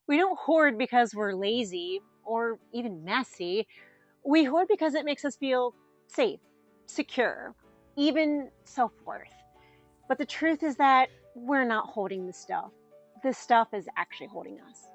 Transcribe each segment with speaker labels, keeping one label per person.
Speaker 1: We don't hoard because we're lazy or even messy. We hoard because it makes us feel safe, secure, even self-worth. But the truth is that we're not holding the stuff. This stuff is actually holding us.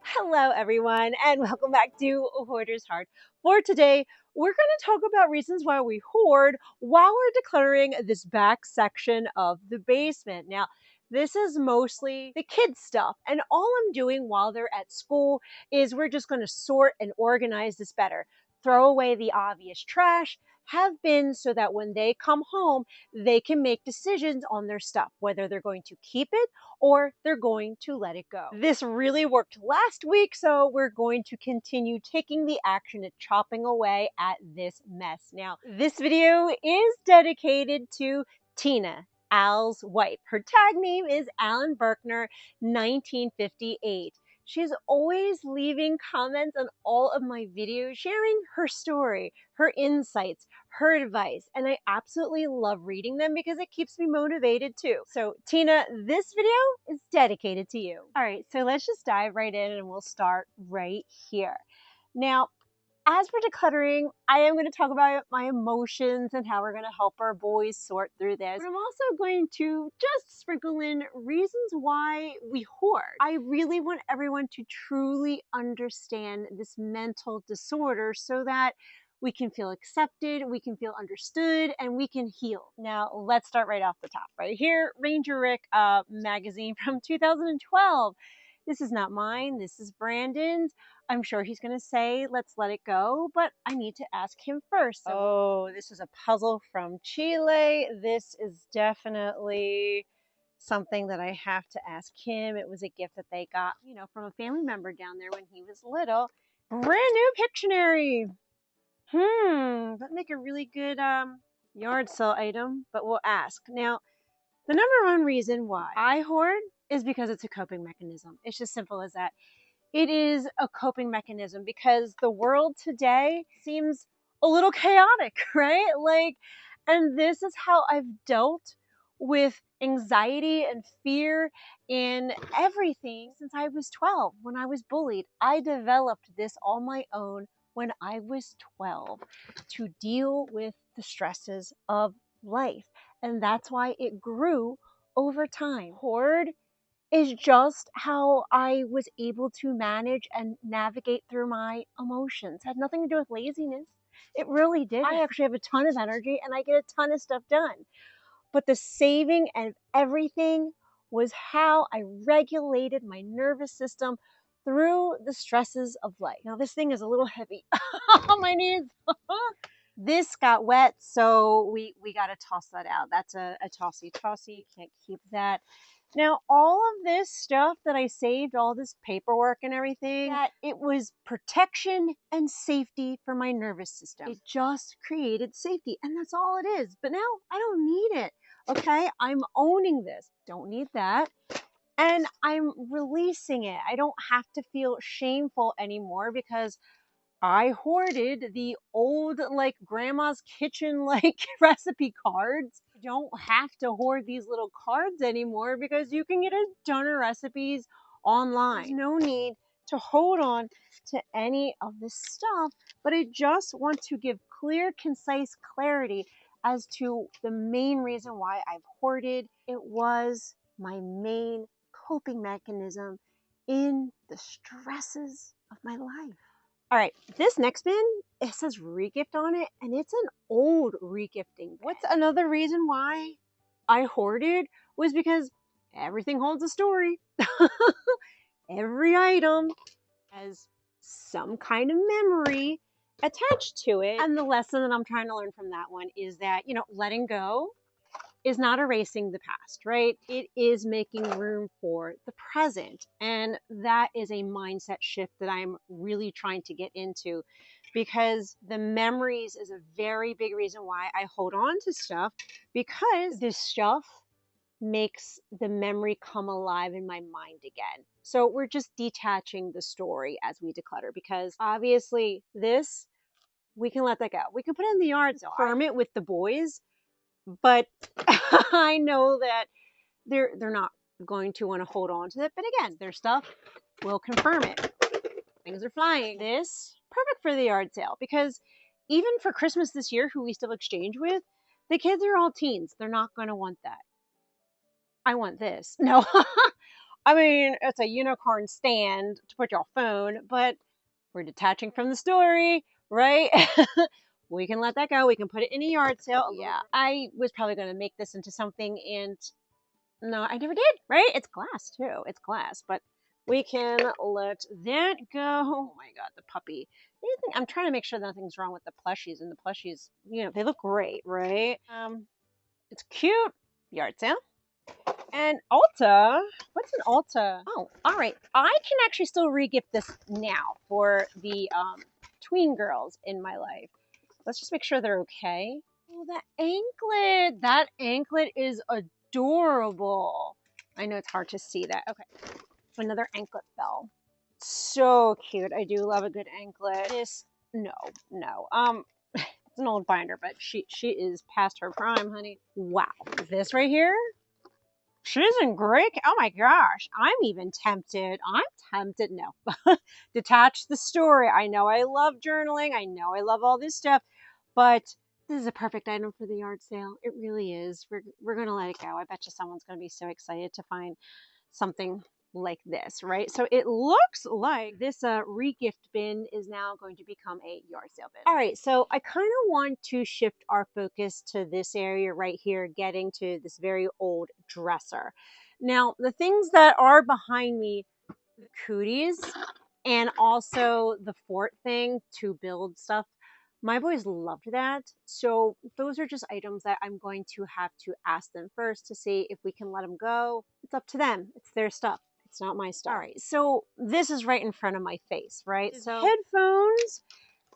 Speaker 1: Hello, everyone, and welcome back to Hoarder's Heart. For today, we're going to talk about reasons why we hoard while we're decluttering this back section of the basement. Now, this is mostly the kids' stuff, and all I'm doing while they're at school is we're just going to sort and organize this better. Throw away the obvious trash, have bins so that when they come home, they can make decisions on their stuff, whether they're going to keep it or they're going to let it go. This really worked last week, so we're going to continue taking the action at chopping away at this mess. Now, this video is dedicated to Tina, Al's wife. Her tag name is Alan Berkner, 1958. She's always leaving comments on all of my videos, sharing her story, her insights, her advice, and I absolutely love reading them because it keeps me motivated too. So Tina, this video is dedicated to you. All right, so let's just dive right in and we'll start right here. Now, as we're decluttering, I am going to talk about my emotions and how we're going to help our boys sort through this. But I'm also going to just sprinkle in reasons why we hoard. I really want everyone to truly understand this mental disorder so that we can feel accepted, we can feel understood, and we can heal. Now, let's start right off the top. Right here, Ranger Rick magazine from 2012. This is not mine, this is Brandon's. I'm sure he's going to say, let's let it go, but I need to ask him first. Oh, this is a puzzle from Chile. This is definitely something that I have to ask him. It was a gift that they got, from a family member down there when he was little. Brand new Pictionary. That'd make a really good yard sale item, but we'll ask. Now, the number one reason why I hoard is because it's a coping mechanism. It's just simple as that. It is a coping mechanism because the world today seems a little chaotic, right? And this is how I've dealt with anxiety and fear in everything since I was 12. When I was bullied, I developed this on my own when I was 12 to deal with the stresses of life. And that's why it grew over time. Hoard is just how I was able to manage and navigate through my emotions. It had nothing to do with laziness. It really did. I actually have a ton of energy and I get a ton of stuff done. But the saving and everything was how I regulated my nervous system through the stresses of life. Now this thing is a little heavy on my knees. This got wet, so we got to toss that out. That's a tossy. Can't keep that. Now, all of this stuff that I saved, all this paperwork and everything, that it was protection and safety for my nervous system. It just created safety, and that's all it is. But now I don't need it, okay? I'm owning this. Don't need that. And I'm releasing it. I don't have to feel shameful anymore because I hoarded the old, grandma's kitchen, recipe cards. You don't have to hoard these little cards anymore because you can get a ton of recipes online. There's no need to hold on to any of this stuff, but I just want to give clear, concise clarity as to the main reason why I've hoarded. It was my main coping mechanism in the stresses of my life. All right, this next bin, it says regift on it, and it's an old regifting. What's another reason why I hoarded was because everything holds a story. Every item has some kind of memory attached to it. And the lesson that I'm trying to learn from that one is that, letting go is not erasing the past, right? It is making room for the present. And that is a mindset shift that I'm really trying to get into because the memories is a very big reason why I hold on to stuff, because this stuff makes the memory come alive in my mind again. So we're just detaching the story as we declutter, because obviously this, we can let that go. We can put it in the yard, so affirm it with the boys. But I know that they're not going to want to hold on to it. But again, their stuff will confirm it. Things are flying. This, perfect for the yard sale, because even for Christmas this year, who we still exchange with, the kids are all teens. They're not going to want that. I want this. No. I mean, it's a unicorn stand to put your phone, but we're detaching from the story, right? We can let that go. We can put it in a yard sale. Yeah, I was probably going to make this into something, and no, I never did, right? It's glass too. It's glass, but we can let that go. Oh my God, the puppy. I'm trying to make sure nothing's wrong with the plushies, and the plushies, you know, they look great, right? It's cute. Yard sale. And Ulta, what's an Ulta? Oh, all right. I can actually still re-gift this now for the tween girls in my life. Let's just make sure they're okay. Oh, that anklet. That anklet is adorable. I know it's hard to see that. Okay. Another anklet fell. So cute. I do love a good anklet. This, no. It's an old binder, but she is past her prime, honey. Wow. This right here, she's in great. Oh my gosh. I'm even tempted. No. Detach the story. I know I love journaling. I know I love all this stuff, but this is a perfect item for the yard sale. It really is. We're going to let it go. I bet you someone's going to be so excited to find something like this, right? So it looks like this re-gift bin is now going to become a yard sale bin. All right, so I kind of want to shift our focus to this area right here, getting to this very old dresser. Now, the things that are behind me, the cooties and also the fort thing to build stuff, my boys loved that. So those are just items that I'm going to have to ask them first to see if we can let them go. It's up to them. It's their stuff. It's not my stuff. All right, so this is right in front of my face, right? So headphones,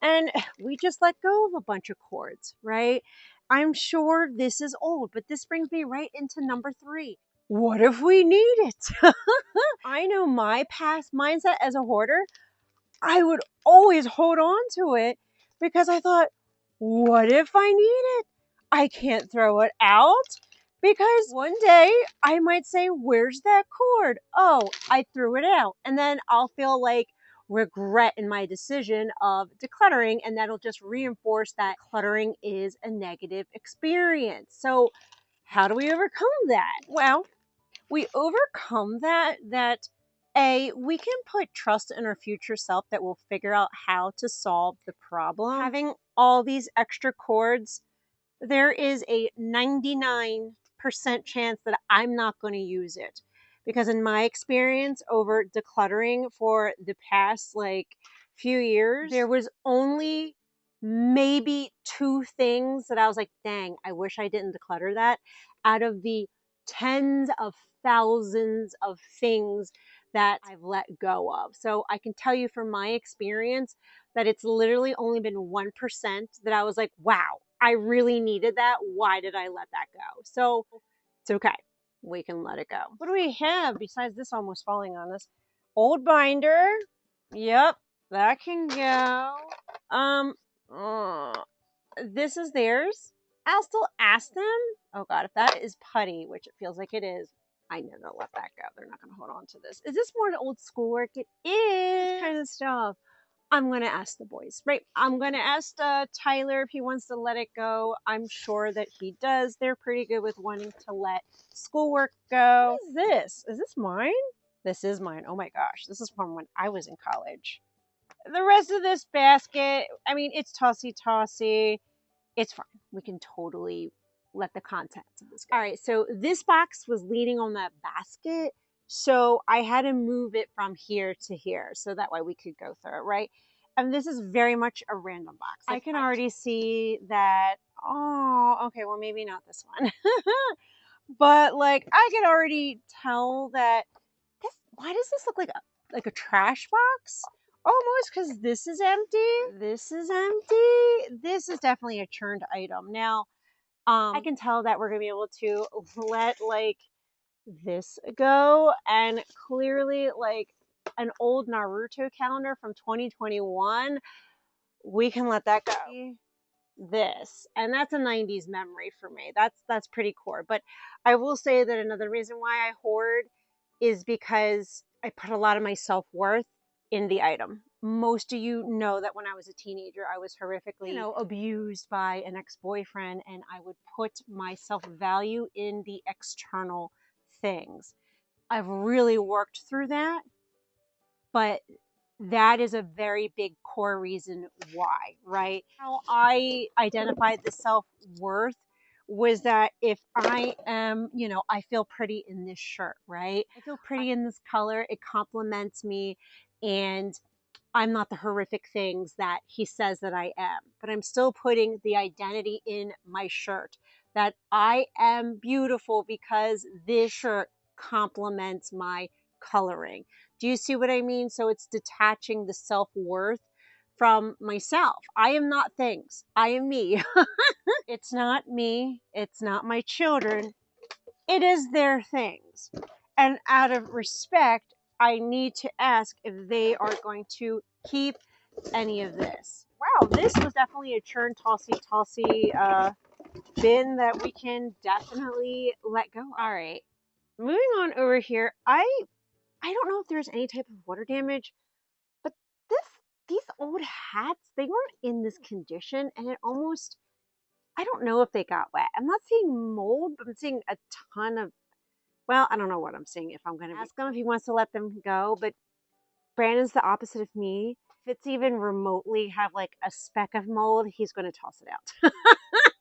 Speaker 1: and we just let go of a bunch of cords, right? I'm sure this is old, but this brings me right into number 3. What if we need it? I know my past mindset as a hoarder, I would always hold on to it because I thought, what if I need it? I can't throw it out because one day I might say, where's that cord? Oh, I threw it out. And then I'll feel like regret in my decision of decluttering, and that'll just reinforce that cluttering is a negative experience. So how do we overcome that? Well, we overcome that we can put trust in our future self that will figure out how to solve the problem. Having all these extra cords, there is a 99% chance that I'm not going to use it. Because in my experience over decluttering for the past few years, there was only maybe 2 things that I was like, dang, I wish I didn't declutter that, out of the tens of thousands of things that I've let go of. So I can tell you from my experience that it's literally only been 1% that I was like, wow, I really needed that. Why did I let that go? So it's okay. We can let it go. What do we have besides this almost falling on us? Old binder. Yep, that can go. This is theirs. I'll still ask them. Oh God, if that is putty, which it feels like it is, I never let that go. They're not going to hold on to this. Is this more old schoolwork? It is kind of stuff. I'm going to ask the boys, right? I'm going to ask Tyler if he wants to let it go. I'm sure that he does. They're pretty good with wanting to let schoolwork go. What is this? Is this mine? This is mine. Oh my gosh. This is from when I was in college. The rest of this basket, I mean, it's tossy-tossy. It's fine. We can totally let the contents of this go. All right, so this box was leaning on that basket, so I had to move it from here to here so that way we could go through it, right? And this is very much a random box. I can already see that, oh, okay, well, maybe not this one. But I could already tell that why does this look like a trash box? Almost, because this is empty. This is empty. This is definitely a churned item. Now, I can tell that we're going to be able to let this go, and clearly an old Naruto calendar from 2021, we can let that go. this, and that's a 90s memory for me. That's pretty core. But I will say that another reason why I hoard is because I put a lot of my self-worth in the item. Most of you know that when I was a teenager, I was horrifically, abused by an ex-boyfriend, and I would put my self-value in the external things. I've really worked through that, but that is a very big core reason why, right? How I identified the self-worth was that if I am, I feel pretty in this shirt, right? I feel pretty in this color. It compliments me, and I'm not the horrific things that he says that I am, but I'm still putting the identity in my shirt that I am beautiful because this shirt complements my coloring. Do you see what I mean? So it's detaching the self-worth from myself. I am not things. I am me. It's not me. It's not my children. It is their things. And out of respect, I need to ask if they are going to keep any of this. Wow, this was definitely a churn tossy bin that we can definitely let go of. All right, moving on over here. I don't know if there's any type of water damage, but these old hats, they weren't in this condition, and it almost, I don't know if they got wet. I'm not seeing mold, but I'm seeing a ton of, well, I don't know what I'm seeing, if I'm going to ask him if he wants to let them go, but Brandon's the opposite of me. If it's even remotely have like a speck of mold, he's going to toss it out.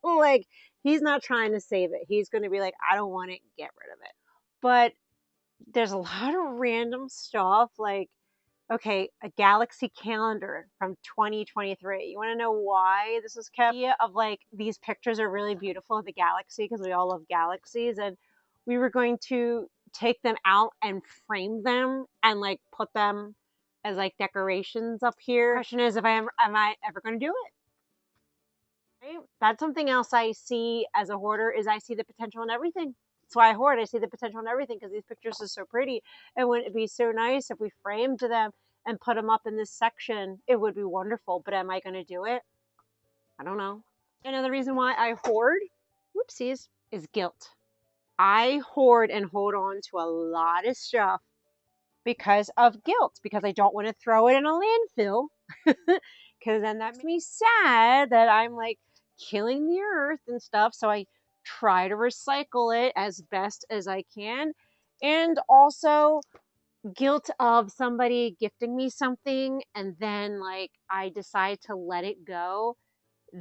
Speaker 1: Like, he's not trying to save it. He's going to be like, I don't want it, get rid of it. But there's a lot of random stuff, like, okay, a galaxy calendar from 2023. You want to know why this was kept? The idea of like, these pictures are really beautiful of the galaxy because we all love galaxies, and we were going to take them out and frame them and like put them as like decorations up here. The question is, if am I ever going to do it? Right? That's something else I see as a hoarder, is I see the potential in everything. That's why I hoard. I see the potential in everything because these pictures are so pretty. And wouldn't it be so nice if we framed them and put them up in this section? It would be wonderful. But am I going to do it? I don't know. Another reason why I hoard, whoopsies, is guilt. I hoard and hold on to a lot of stuff because of guilt, because I don't want to throw it in a landfill. Because then that makes me sad that I'm like killing the earth and stuff. So I try to recycle it as best as I can. And also guilt of somebody gifting me something and then like I decide to let it go.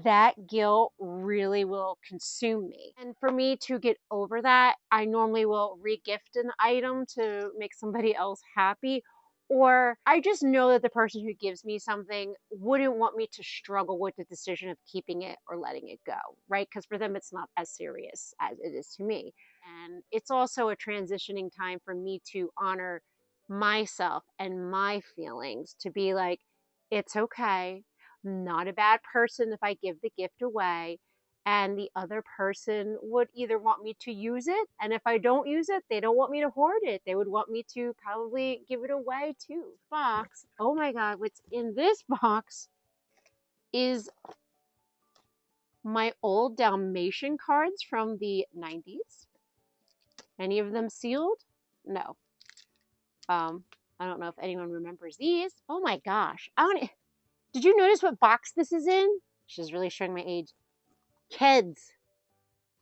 Speaker 1: That guilt really will consume me. And for me to get over that, I normally will re-gift an item to make somebody else happy. Or I just know that the person who gives me something wouldn't want me to struggle with the decision of keeping it or letting it go, right? Because for them, it's not as serious as it is to me. And it's also a transitioning time for me to honor myself and my feelings, to be like, it's okay. Not a bad person if I give the gift away, and the other person would either want me to use it, and if I don't use it, they don't want me to hoard it. They would want me to probably give it away too. Box. Oh my God, what's in this box is my old Dalmatian cards from the 90s. Any of them sealed? No. I don't know if anyone remembers these. Oh my gosh. Did you notice what box this is in? She's really showing my age. Kids.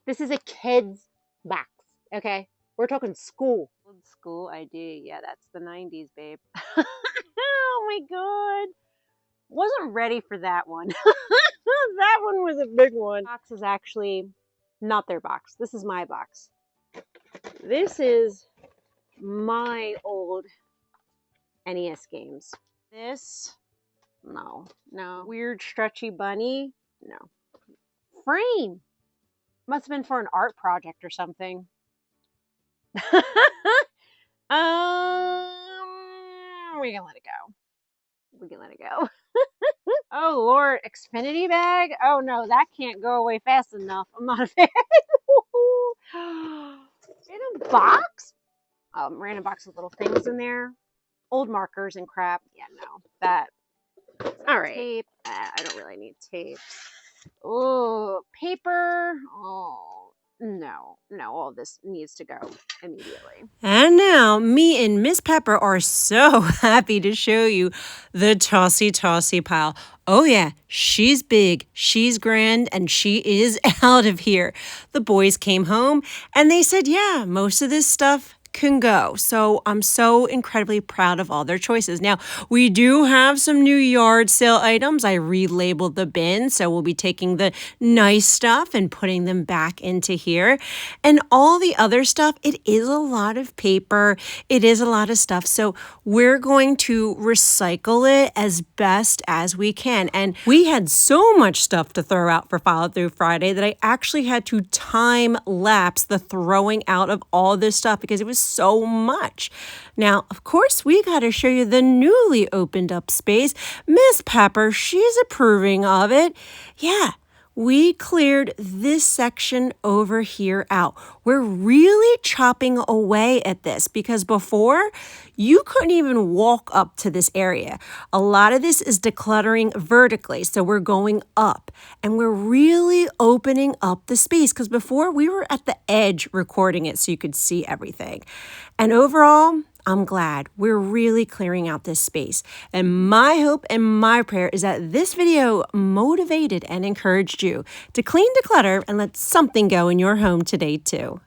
Speaker 1: This is a kids box, okay? We're talking school. School ID. Yeah, that's the 90s, babe. Oh my God. Wasn't ready for that one. That one was a big one. Box is actually not their box. This is my box. This is my old NES games. This, no. Weird stretchy bunny, no. Frame. Must have been for an art project or something. We can let it go. We can let it go. Oh Lord, Xfinity bag? Oh no, that can't go away fast enough. I'm not a fan. In a box? Random box with little things in there. Old markers and crap. Yeah, no. That. All right. Tape. I don't really need tape. Oh, paper. Oh, no, no, all this needs to go immediately.
Speaker 2: And now, me and Miss Pepper are so happy to show you the tossy pile. Oh, yeah, she's big, she's grand, and she is out of here. The boys came home and they said, yeah, most of this stuff can go. So I'm so incredibly proud of all their choices. Now, we do have some new yard sale items. I relabeled the bin, so we'll be taking the nice stuff and putting them back into here. And all the other stuff, it is a lot of paper. It is a lot of stuff. So we're going to recycle it as best as we can. And we had so much stuff to throw out for Follow Through Friday that I actually had to time lapse the throwing out of all this stuff because it was so much. Now, of course, we got to show you the newly opened up space. Miss Pepper, she's approving of it. Yeah. We cleared this section over here out. We're really chopping away at this because before you couldn't even walk up to this area. A lot of this is decluttering vertically. So we're going up and we're really opening up the space because before we were at the edge recording it so you could see everything. And overall, I'm glad we're really clearing out this space. And my hope and my prayer is that this video motivated and encouraged you to clean, declutter, and let something go in your home today too.